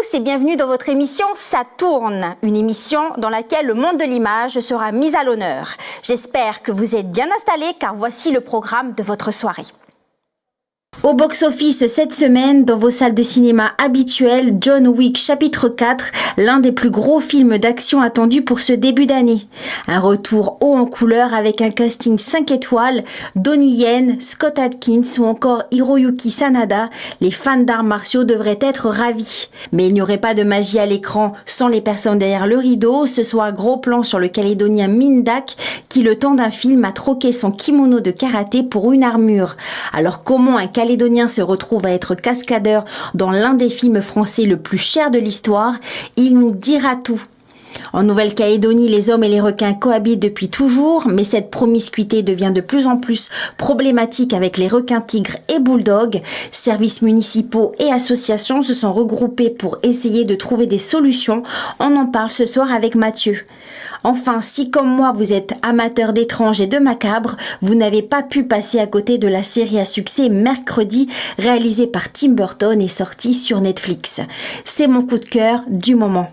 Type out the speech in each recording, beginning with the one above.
tous et bienvenue dans votre émission Ça tourne, une émission dans laquelle le monde de l'image sera mis à l'honneur. J'espère que vous êtes bien installés car voici le programme de votre soirée. Au box-office cette semaine, dans vos salles de cinéma habituelles, John Wick chapitre 4, l'un des plus gros films d'action attendus pour ce début d'année. Un retour haut en couleur avec un casting 5 étoiles, Donnie Yen, Scott Adkins ou encore Hiroyuki Sanada, les fans d'arts martiaux devraient être ravis. Mais il n'y aurait pas de magie à l'écran sans les personnes derrière le rideau. Ce soir, gros plan sur le Calédonien Mindak qui, le temps d'un film, a troqué son kimono de karaté pour une armure. Alors comment un Calédonien se retrouve à être cascadeur dans l'un des films français le plus cher de l'histoire? Il nous dira tout. En Nouvelle-Calédonie, les hommes et les requins cohabitent depuis toujours, mais cette promiscuité devient de plus en plus problématique avec les requins tigres et bulldogs. Services municipaux et associations se sont regroupés pour essayer de trouver des solutions. On en parle ce soir avec Mathieu. Enfin, si comme moi vous êtes amateur d'étranges et de macabre, vous n'avez pas pu passer à côté de la série à succès Mercredi, réalisée par Tim Burton et sortie sur Netflix. C'est mon coup de cœur du moment.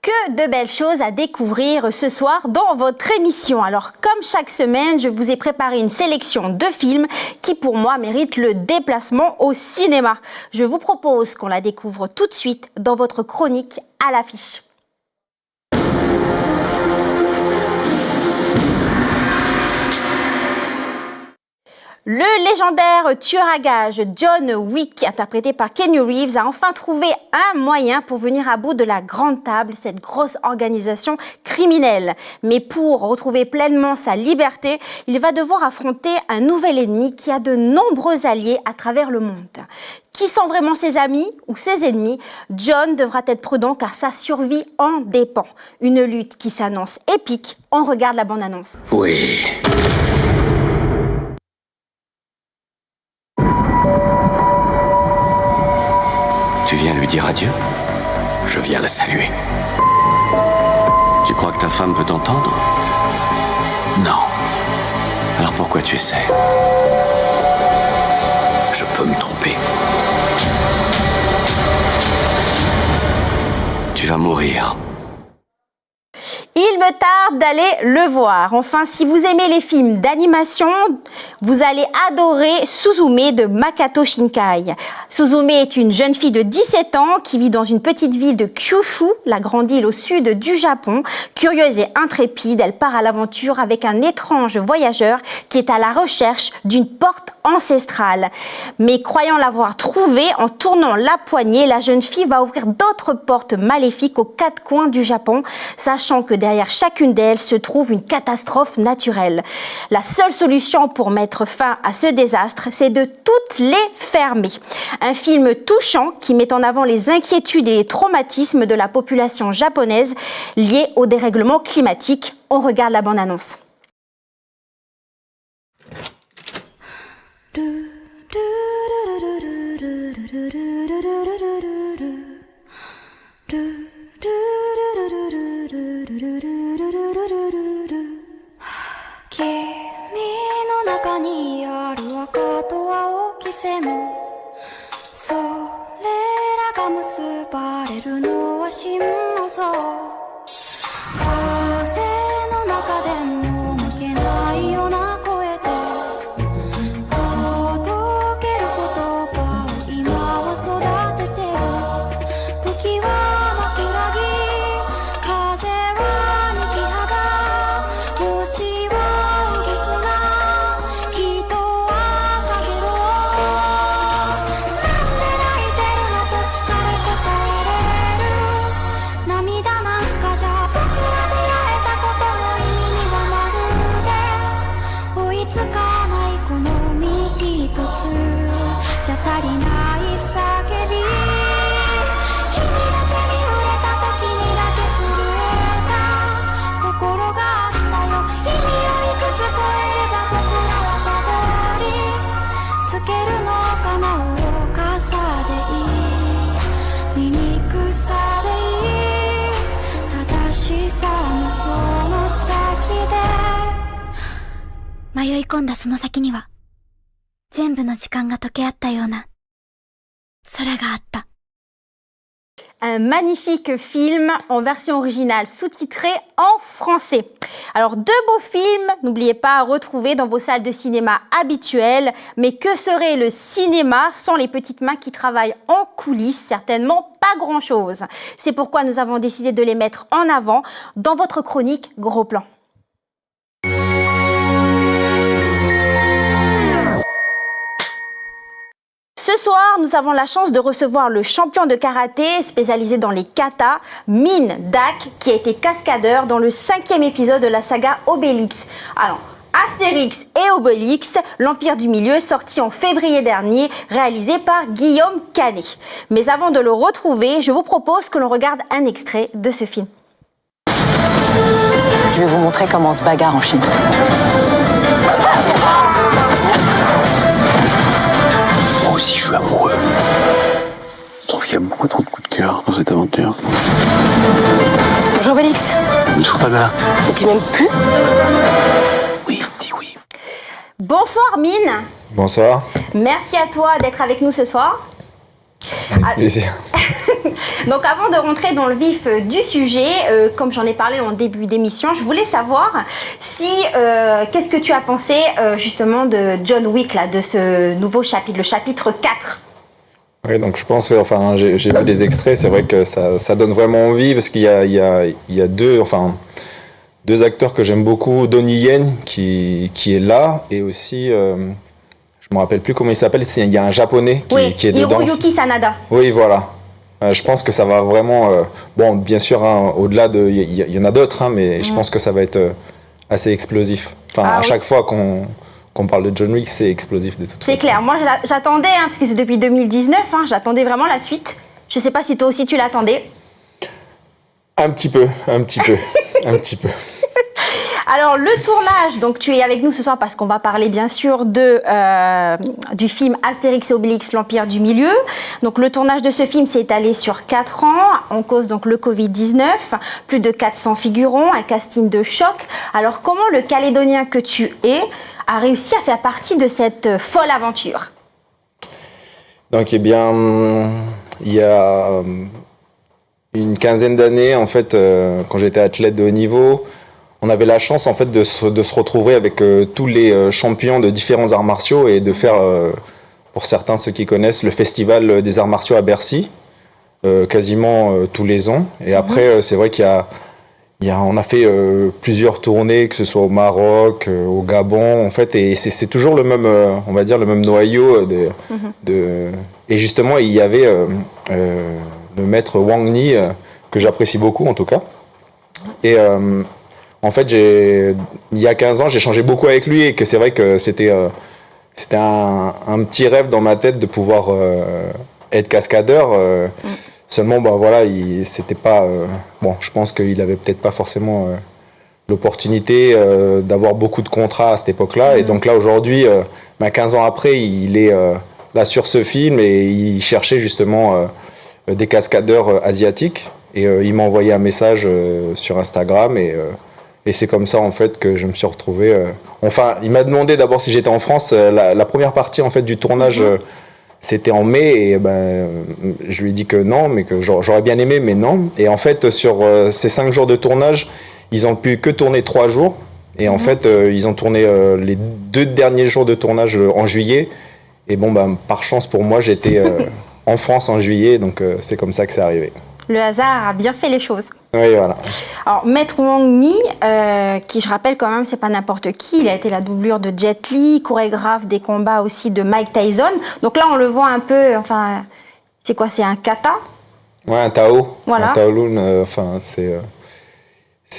Que de belles choses à découvrir ce soir dans votre émission. Alors, comme chaque semaine, je vous ai préparé une sélection de films qui, pour moi, méritent le déplacement au cinéma. Je vous propose qu'on la découvre tout de suite dans votre chronique à l'affiche. Le légendaire tueur à gages John Wick, interprété par Keanu Reeves, a enfin trouvé un moyen pour venir à bout de la Grande Table, cette grosse organisation criminelle. Mais pour retrouver pleinement sa liberté, il va devoir affronter un nouvel ennemi qui a de nombreux alliés à travers le monde. Qui sont vraiment ses amis ou ses ennemis? John devra être prudent car sa survie en dépend. Une lutte qui s'annonce épique. On regarde la bande-annonce. Oui. Tu viens lui dire adieu? Je viens la saluer. Tu crois que ta femme peut t'entendre? Non. Alors pourquoi tu essaies? Je peux me tromper. Tu vas mourir. Il me tarde d'aller le voir. Enfin, si vous aimez les films d'animation, vous allez adorer Suzume de Makoto Shinkai. Suzume est une jeune fille de 17 ans qui vit dans une petite ville de Kyushu, la grande île au sud du Japon. Curieuse et intrépide, elle part à l'aventure avec un étrange voyageur qui est à la recherche d'une porte ancestrale. Mais croyant l'avoir trouvée, en tournant la poignée, la jeune fille va ouvrir d'autres portes maléfiques aux quatre coins du Japon, sachant que derrière chacune d'elles se trouve une catastrophe naturelle. La seule solution pour mettre fin à ce désastre, c'est de toutes les fermer. Un film touchant qui met en avant les inquiétudes et les traumatismes de la population japonaise liés au dérèglement climatique. On regarde la bande-annonce.迷い込んだその先には、全部の時間が溶け合ったような空があった。Un magnifique film en version originale, sous-titré en français. Alors, 2 beaux films, n'oubliez pas à retrouver dans vos salles de cinéma habituelles. Mais que serait le cinéma sans les petites mains qui travaillent en coulisses? Certainement pas grand-chose. C'est pourquoi nous avons décidé de les mettre en avant dans votre chronique Gros Plan. Ce soir, nous avons la chance de recevoir le champion de karaté spécialisé dans les katas, Min Dak, qui a été cascadeur dans le 5e épisode de la saga Obélix. Alors, Astérix et Obélix, l'Empire du Milieu, sorti en février dernier, réalisé par Guillaume Canet. Mais avant de le retrouver, je vous propose que l'on regarde un extrait de ce film. Je vais vous montrer comment on se bagarre en Chine. Moi aussi, je suis amoureux. Je trouve qu'il y a beaucoup trop de coups de cœur dans cette aventure. Bonjour Obélix. Bonjour Fabien. Mais tu m'aimes plus? Oui, dis oui. Bonsoir Min. Bonsoir. Merci à toi d'être avec nous ce soir. Avec plaisir. Donc avant de rentrer dans le vif du sujet, comme j'en ai parlé en début d'émission, je voulais savoir si qu'est-ce que tu as pensé justement de John Wick, là, de ce nouveau chapitre, le chapitre 4. Oui, donc je pense, enfin, j'ai vu des extraits, c'est vrai que ça donne vraiment envie parce qu'il y a deux acteurs que j'aime beaucoup, Donnie Yen qui est là et aussi, je me rappelle plus comment il s'appelle, il y a un japonais qui est dedans. Hiroyuki Sanada. Oui, voilà. Je pense que ça va vraiment, bon, bien sûr, hein, au-delà de, il y en a d'autres, hein, mais je pense que ça va être assez explosif. Enfin, à chaque fois qu'on parle de John Wick, c'est explosif de toute façon. C'est clair. Moi, j'attendais, hein, parce que c'est depuis 2019, hein, j'attendais vraiment la suite. Je sais pas si toi aussi tu l'attendais. Un petit peu, un petit peu. Alors, le tournage, donc tu es avec nous ce soir parce qu'on va parler bien sûr du film Astérix et Obélix, l'Empire du Milieu. Donc, le tournage de ce film s'est étalé sur 4 ans, en cause donc le Covid-19, plus de 400 figurants, un casting de choc. Alors, comment le Calédonien que tu es a réussi à faire partie de cette folle aventure? Donc, eh bien, il y a une quinzaine d'années, en fait, quand j'étais athlète de haut niveau, on avait la chance en fait de se retrouver avec tous les champions de différents arts martiaux et de faire, pour certains ceux qui connaissent, le festival des arts martiaux à Bercy, quasiment tous les ans. Et après, c'est vrai on a fait plusieurs tournées, que ce soit au Maroc, au Gabon, en fait, et c'est toujours le même, on va dire le même noyau et justement il y avait le maître Wang Ni que j'apprécie beaucoup en tout cas. Et en fait, il y a 15 ans, j'ai changé beaucoup avec lui et que c'est vrai que c'était un petit rêve dans ma tête de pouvoir être cascadeur. Seulement, bah voilà, c'était pas. Bon, je pense qu'il avait peut-être pas forcément l'opportunité d'avoir beaucoup de contrats à cette époque-là. Et donc là, aujourd'hui, 15 ans après, il est là sur ce film et il cherchait justement des cascadeurs asiatiques. Et il m'a envoyé un message sur Instagram et c'est comme ça en fait que je me suis retrouvé. Enfin, il m'a demandé d'abord si j'étais en France. La première partie en fait du tournage, c'était en mai et je lui ai dit que non, mais que j'aurais bien aimé, mais non. Et en fait, sur ces 5 jours de tournage, ils ont pu que tourner 3 jours. Et en fait, ils ont tourné les 2 derniers jours de tournage en juillet. Et bon, par chance pour moi, j'étais en France en juillet, donc c'est comme ça que c'est arrivé. Le hasard a bien fait les choses. Oui, voilà. Alors, Maître Wang Ni, qui je rappelle quand même, c'est pas n'importe qui. Il a été la doublure de Jet Li, chorégraphe des combats aussi de Mike Tyson. Donc là, on le voit un peu, enfin, c'est quoi? C'est un kata? Ouais, un Tao. Voilà. Un Taolun, enfin, c'est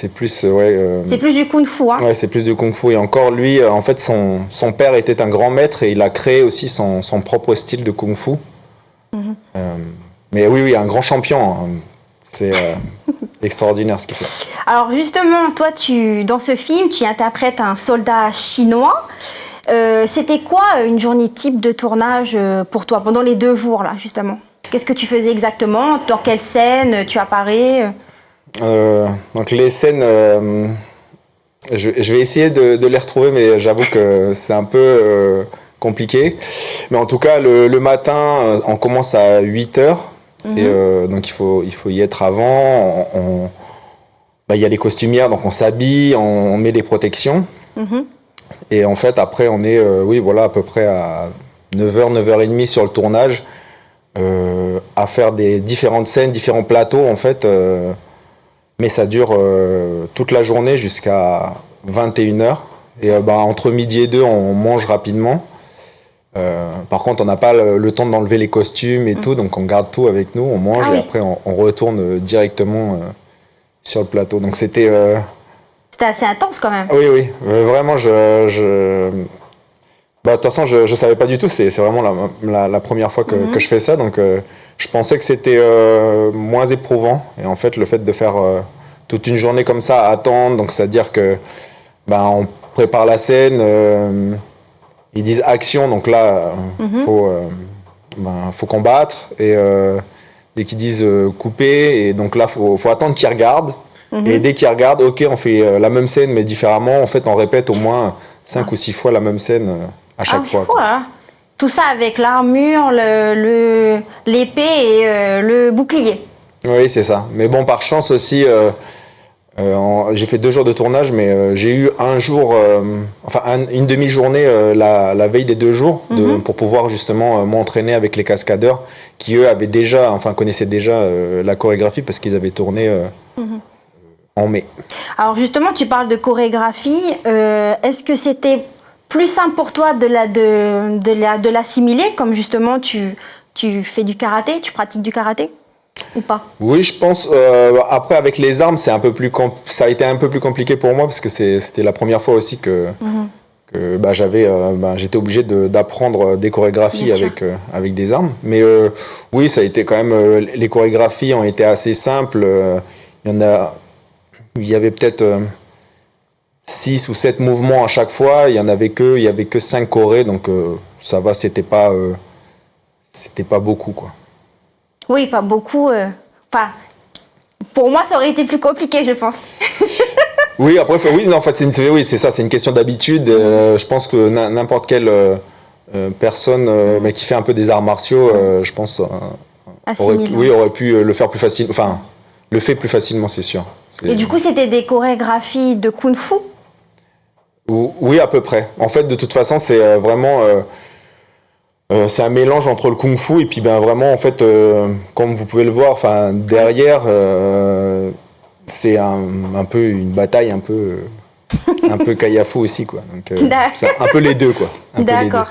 plus, c'est plus du kung-fu, hein. Ouais, c'est plus du kung-fu. Et encore, lui, en fait, son père était un grand maître et il a créé aussi son propre style de kung-fu. Mais oui, un grand champion. Hein. C'est extraordinaire ce qu'il fait. Alors justement, toi, dans ce film, tu interprètes un soldat chinois. C'était quoi une journée type de tournage pour toi, pendant les 2 jours, là, justement? Qu'est-ce que tu faisais exactement? Dans quelle scène tu apparais? Donc les scènes, je vais essayer de les retrouver, mais j'avoue que c'est un peu compliqué. Mais en tout cas, le matin, on commence à 8h. Et donc il faut y être avant. Il y a les costumières, donc on s'habille, on met des protections. Et en fait, après, on est à peu près à 9h, 9h30 sur le tournage, à faire des différentes scènes, différents plateaux, en fait. Mais ça dure toute la journée jusqu'à 21h. Et entre midi et 2, on mange rapidement. Par contre, on n'a pas le temps d'enlever les costumes et tout, donc on garde tout avec nous, on mange et après on retourne directement sur le plateau. Donc c'était assez intense quand même. Oui, vraiment, de toute façon, je savais pas du tout, c'est vraiment la première fois que je fais ça, donc je pensais que c'était moins éprouvant. Et en fait, le fait de faire toute une journée comme ça, à attendre, donc c'est-à-dire que on prépare la scène, ils disent action, donc là, faut combattre, et dès qu'ils disent couper, et donc là, faut attendre qu'ils regardent. Et dès qu'ils regardent, ok, on fait la même scène mais différemment. En fait, on répète au moins 5 ou 6 fois la même scène à chaque fois. Voilà. Tout ça avec l'armure, l'épée et le bouclier. Oui, c'est ça. Mais bon, par chance aussi, j'ai fait 2 jours de tournage, mais j'ai eu un jour, une demi-journée la veille des 2 jours pour pouvoir justement m'entraîner avec les cascadeurs qui, eux, connaissaient déjà la chorégraphie parce qu'ils avaient tourné en mai. Alors justement, tu parles de chorégraphie. Est-ce que c'était plus simple pour toi de l'assimiler, comme justement tu fais du karaté, tu pratiques du karaté ou pas? Oui, je pense. Après, avec les armes, ça a été un peu plus compliqué pour moi parce que c'était la première fois aussi que j'étais obligé d'apprendre des chorégraphies avec des armes. Mais oui, ça a été quand même. Les chorégraphies ont été assez simples. Il y avait peut-être 6 ou 7 mouvements à chaque fois. Il y avait que 5 chorés, donc ça va. C'était pas beaucoup, quoi. Oui, pas beaucoup. Pour moi, ça aurait été plus compliqué, je pense. Oui, après, c'est ça. C'est une question d'habitude. Je pense que n'importe quelle personne mais qui fait un peu des arts martiaux, je pense, aurait pu le faire plus facile. Enfin, le fait plus facilement, c'est sûr. Et du coup, c'était des chorégraphies de kung-fu? Oui, à peu près. En fait, de toute façon, c'est vraiment... c'est un mélange entre le kung-fu et puis vraiment, en fait, comme vous pouvez le voir, derrière, c'est un peu une bataille un peu kaiafu aussi, quoi. Donc, c'est un peu les deux, quoi. D'accord.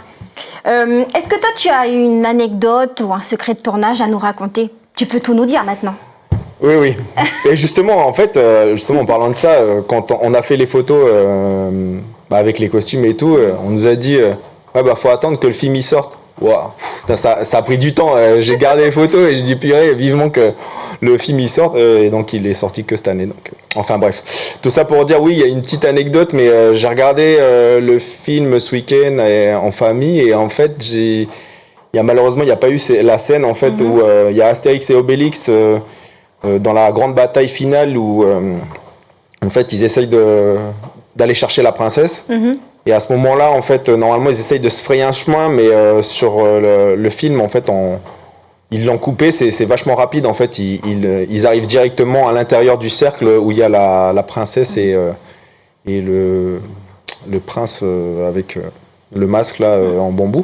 Est-ce que toi, tu as une anecdote ou un secret de tournage à nous raconter? Tu peux tout nous dire maintenant. Oui. Et justement, en fait, en parlant de ça, quand on a fait les photos avec les costumes et tout, on nous a dit faut attendre que le film y sorte. Wow, ça a pris du temps. J'ai gardé les photos et j'ai dit purée, vivement que le film y sorte. Et donc il est sorti que cette année. Donc, enfin bref, tout ça pour dire oui, il y a une petite anecdote, mais j'ai regardé le film ce week-end en famille et en fait malheureusement il n'y a pas eu la scène en fait où il y a Astérix et Obélix. Dans la grande bataille finale où en fait ils essayent d'aller chercher la princesse et à ce moment-là en fait normalement ils essayent de se frayer un chemin mais sur le film en fait ils l'ont coupé, c'est vachement rapide en fait, ils arrivent directement à l'intérieur du cercle où il y a la princesse et le prince avec le masque là en bambou.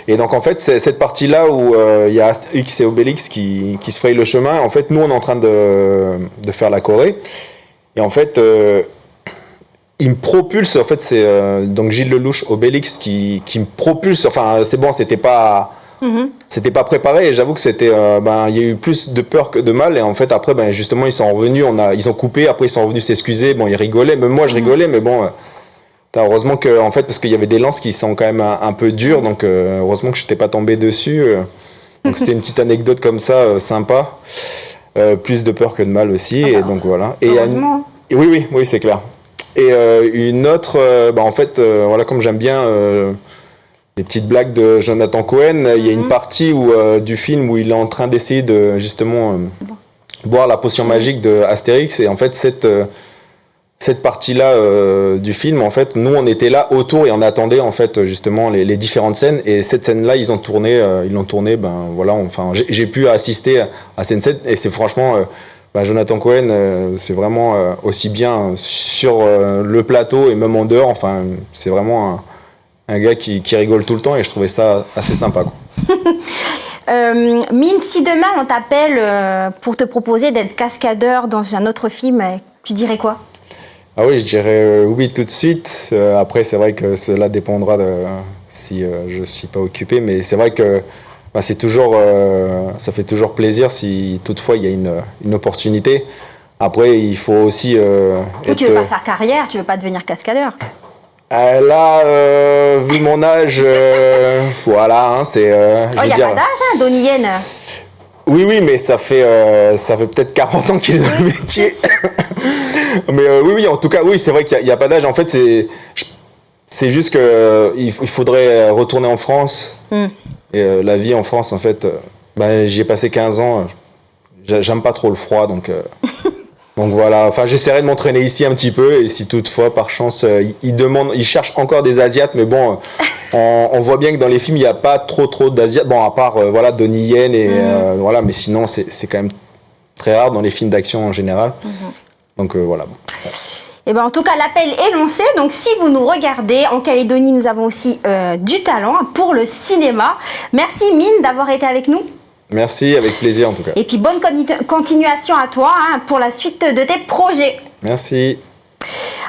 Et donc en fait c'est cette partie là où il y a Astérix et Obélix qui se frayent le chemin. En fait nous on est en train de faire la choré et en fait il me propulse. En fait c'est donc Gilles Lelouch, Obélix qui me propulse. Enfin c'est bon, c'était pas préparé et j'avoue que c'était il y a eu plus de peur que de mal et en fait après justement ils sont revenus, ils ont coupé, après ils sont revenus s'excuser. Bon, ils rigolaient, même moi je rigolais, mais bon heureusement que en fait parce qu'il y avait des lances qui sont quand même un peu dures, donc heureusement que je n'étais pas tombé dessus. Donc c'était une petite anecdote comme ça sympa. Plus de peur que de mal aussi et donc voilà. Et oui, c'est clair. Et une autre en fait voilà, comme j'aime bien les petites blagues de Jonathan Cohen, il y a une partie du film où il est en train d'essayer de justement boire la potion magique de Astérix et en fait cette partie-là du film, en fait, nous, on était là autour et on attendait, en fait, justement, les différentes scènes. Et cette scène-là, ils l'ont tournée, voilà, enfin, j'ai pu assister à cette scène. Et c'est franchement, Jonathan Cohen, c'est vraiment aussi bien sur le plateau et même en dehors. Enfin, c'est vraiment un gars qui rigole tout le temps et je trouvais ça assez sympa, quoi. Mine, si demain on t'appelle pour te proposer d'être cascadeur dans un autre film, tu dirais quoi? Ah oui, je dirais oui tout de suite. Après, c'est vrai que cela dépendra de si je suis pas occupé, mais c'est vrai que c'est toujours, ça fait toujours plaisir si toutefois il y a une opportunité. Après, il faut aussi tu veux pas faire carrière, tu veux pas devenir cascadeur? Là, vu mon âge, voilà, hein, c'est. Il n'y a pas d'âge, hein, Donnie Yen. Oui, mais ça fait peut-être 40 ans qu'il est dans le métier. Mais oui, en tout cas, oui, c'est vrai qu'il n'y a pas d'âge. En fait, c'est juste qu'il faudrait retourner en France. Et la vie en France, en fait, j'y ai passé 15 ans. J'aime pas trop le froid, donc voilà. Enfin, j'essaierai de m'entraîner ici un petit peu. Et si toutefois, par chance, ils cherchent encore des Asiates. Mais bon, on voit bien que dans les films, il n'y a pas trop d'Asiates. Bon, à part voilà, Donnie Yen et voilà. Mais sinon, c'est quand même très rare dans les films d'action en général. Donc voilà. Et en tout cas, l'appel est lancé. Donc, si vous nous regardez, en Calédonie, nous avons aussi du talent pour le cinéma. Merci, Mine, d'avoir été avec nous. Merci, avec plaisir en tout cas. Et puis, bonne continuation à toi pour la suite de tes projets. Merci.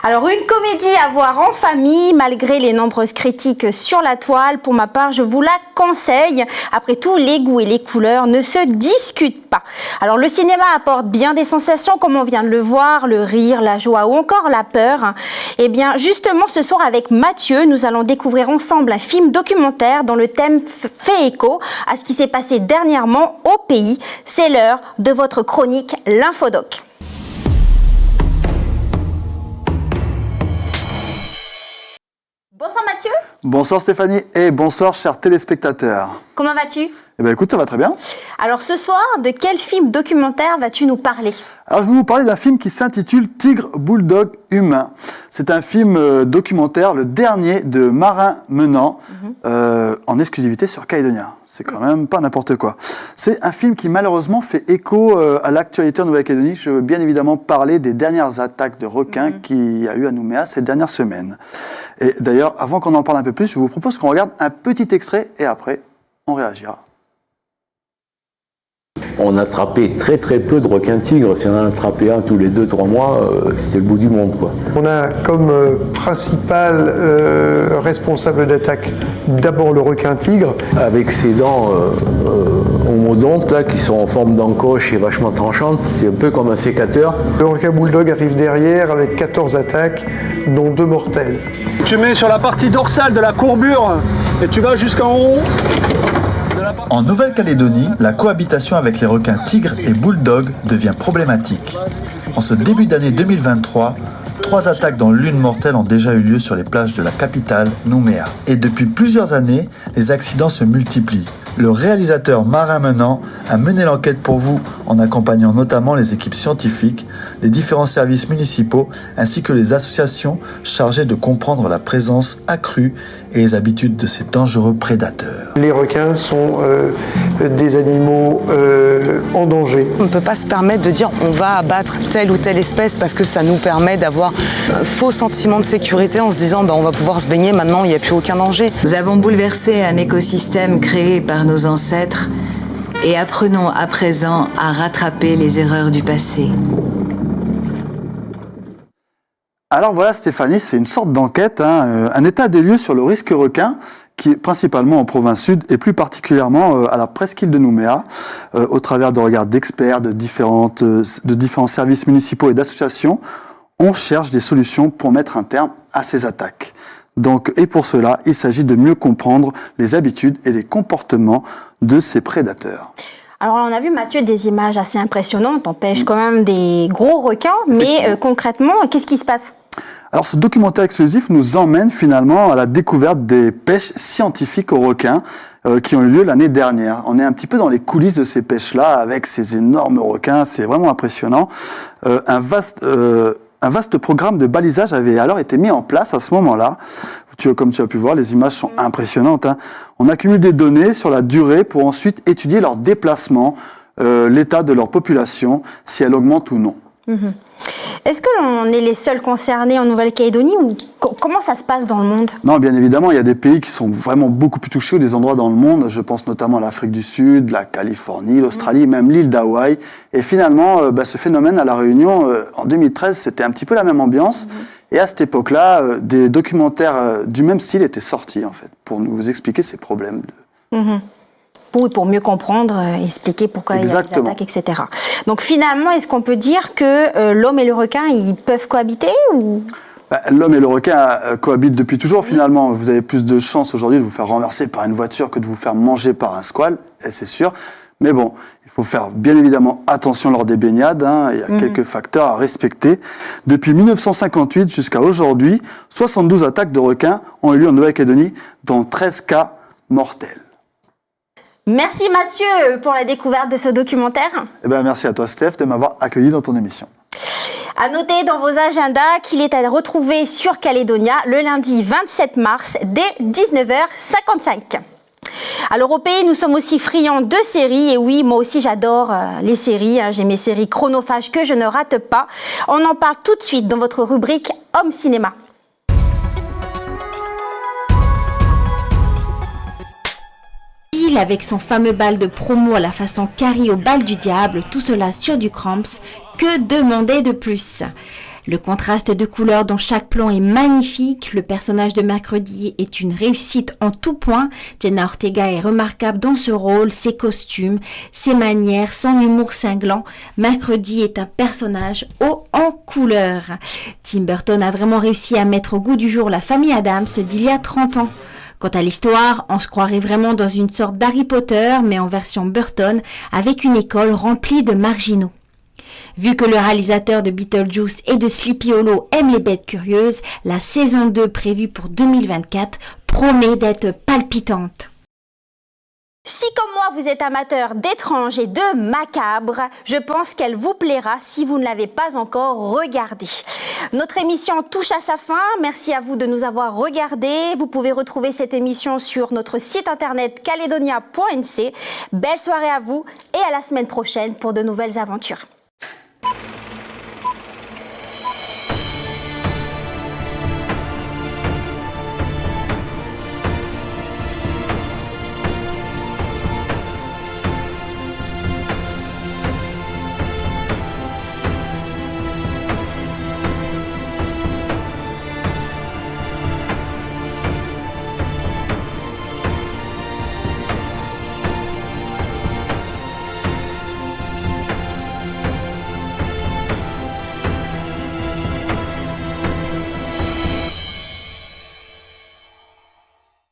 Alors, une comédie à voir en famille, malgré les nombreuses critiques sur la toile. Pour ma part, je vous la conseille. Après tout, les goûts et les couleurs ne se discutent pas. Alors, le cinéma apporte bien des sensations, comme on vient de le voir, le rire, la joie ou encore la peur. Eh bien, justement, ce soir, avec Mathieu, nous allons découvrir ensemble un film documentaire dont le thème fait écho à ce qui s'est passé dernièrement au pays. C'est l'heure de votre chronique, l'Infodoc. Bonsoir Mathieu. Bonsoir Stéphanie et bonsoir chers téléspectateurs. Comment vas-tu? Eh bien écoute, ça va très bien. Alors ce soir, de quel film documentaire vas-tu nous parler? Alors je vais vous parler d'un film qui s'intitule Tigre Bulldog Humain. C'est un film documentaire, le dernier de Marin Menant, en exclusivité sur Calédonia. C'est quand même pas n'importe quoi. C'est un film qui malheureusement fait écho à l'actualité en Nouvelle-Calédonie. Je veux bien évidemment parler des dernières attaques de requins qu'il y a eu à Nouméa ces dernières semaines. Et d'ailleurs, avant qu'on en parle un peu plus, je vous propose qu'on regarde un petit extrait et après, on réagira. On attrapait très peu de requins-tigres. Si on en attrapait un tous les 2-3 mois, c'était le bout du monde, quoi. On a comme principal responsable d'attaque d'abord le requin-tigre. Avec ses dents homodontes, là, qui sont en forme d'encoche et vachement tranchantes, c'est un peu comme un sécateur. Le requin bulldog arrive derrière avec 14 attaques, dont 2 mortelles. Tu mets sur la partie dorsale de la courbure et tu vas jusqu'en haut. En Nouvelle-Calédonie, la cohabitation avec les requins tigres et bulldogs devient problématique. En ce début d'année 2023, 3 attaques dont l'une mortelle ont déjà eu lieu sur les plages de la capitale, Nouméa. Et depuis plusieurs années, les accidents se multiplient. Le réalisateur Marin Menant a mené l'enquête pour vous en accompagnant notamment les équipes scientifiques, les différents services municipaux ainsi que les associations chargées de comprendre la présence accrue et les habitudes de ces dangereux prédateurs. Les requins sont des animaux en danger. On ne peut pas se permettre de dire on va abattre telle ou telle espèce parce que ça nous permet d'avoir un faux sentiment de sécurité en se disant on va pouvoir se baigner, maintenant il n'y a plus aucun danger. Nous avons bouleversé un écosystème créé par nos ancêtres et apprenons à présent à rattraper les erreurs du passé. Alors voilà Stéphanie, c'est une sorte d'enquête, un état des lieux sur le risque requin, qui est principalement en province sud et plus particulièrement à la presqu'île de Nouméa, au travers de regards d'experts de différents services municipaux et d'associations. On cherche des solutions pour mettre un terme à ces attaques. Et pour cela, il s'agit de mieux comprendre les habitudes et les comportements de ces prédateurs. Alors, on a vu, Mathieu, des images assez impressionnantes. On pêche quand même des gros requins, mais concrètement, qu'est-ce qui se passe? Alors, ce documentaire exclusif nous emmène finalement à la découverte des pêches scientifiques aux requins qui ont eu lieu l'année dernière. On est un petit peu dans les coulisses de ces pêches-là, avec ces énormes requins. C'est vraiment impressionnant. Un vaste Un vaste programme de balisage avait alors été mis en place à ce moment-là. Comme tu as pu voir, les images sont impressionnantes. Hein. On accumule des données sur la durée pour ensuite étudier leur déplacement, l'état de leur population, si elle augmente ou non. Mmh. Est-ce que l'on est les seuls concernés en Nouvelle-Calédonie ou comment ça se passe dans le monde? Non, bien évidemment, il y a des pays qui sont vraiment beaucoup plus touchés, ou des endroits dans le monde. Je pense notamment à l'Afrique du Sud, la Californie, l'Australie, même l'île d'Hawaï. Et finalement, ce phénomène à La Réunion, en 2013, c'était un petit peu la même ambiance. Et à cette époque-là, des documentaires du même style étaient sortis, en fait, pour nous expliquer ces problèmes. Pour mieux comprendre, expliquer pourquoi Exactement. il y a des attaques, etc. Donc finalement, est-ce qu'on peut dire que l'homme et le requin, ils peuvent cohabiter ou... L'homme et le requin cohabitent depuis toujours, finalement. Vous avez plus de chances aujourd'hui de vous faire renverser par une voiture que de vous faire manger par un squale, et c'est sûr. Mais bon, il faut faire bien évidemment attention lors des baignades. Hein. Il y a quelques facteurs à respecter. Depuis 1958 jusqu'à aujourd'hui, 72 attaques de requins ont eu lieu en Nouvelle-Calédonie, dont 13 cas mortels. Merci Mathieu pour la découverte de ce documentaire. Merci à toi Steph de m'avoir accueilli dans ton émission. À noter dans vos agendas qu'il est à retrouver sur Calédonia le lundi 27 mars dès 19h55. Alors au pays, nous sommes aussi friands de séries. Et oui, moi aussi j'adore les séries. J'ai mes séries chronophages que je ne rate pas. On en parle tout de suite dans votre rubrique Homme Cinéma. Avec son fameux bal de promo à la façon Carrie au bal du diable, tout cela sur du Cramps, que demander de plus? Le contraste de couleurs dans chaque plan est magnifique, le personnage de Mercredi est une réussite en tout point, Jenna Ortega est remarquable dans ce rôle, ses costumes, ses manières, son humour cinglant, Mercredi est un personnage haut en couleur. Tim Burton a vraiment réussi à mettre au goût du jour la famille Addams d'il y a 30 ans. Quant à l'histoire, on se croirait vraiment dans une sorte d'Harry Potter, mais en version Burton, avec une école remplie de marginaux. Vu que le réalisateur de Beetlejuice et de Sleepy Hollow aime les bêtes curieuses, la saison 2 prévue pour 2024 promet d'être palpitante. Si comme moi vous êtes amateur d'étranges et de macabre, je pense qu'elle vous plaira si vous ne l'avez pas encore regardée. Notre émission touche à sa fin. Merci à vous de nous avoir regardés. Vous pouvez retrouver cette émission sur notre site internet caledonia.nc. Belle soirée à vous et à la semaine prochaine pour de nouvelles aventures.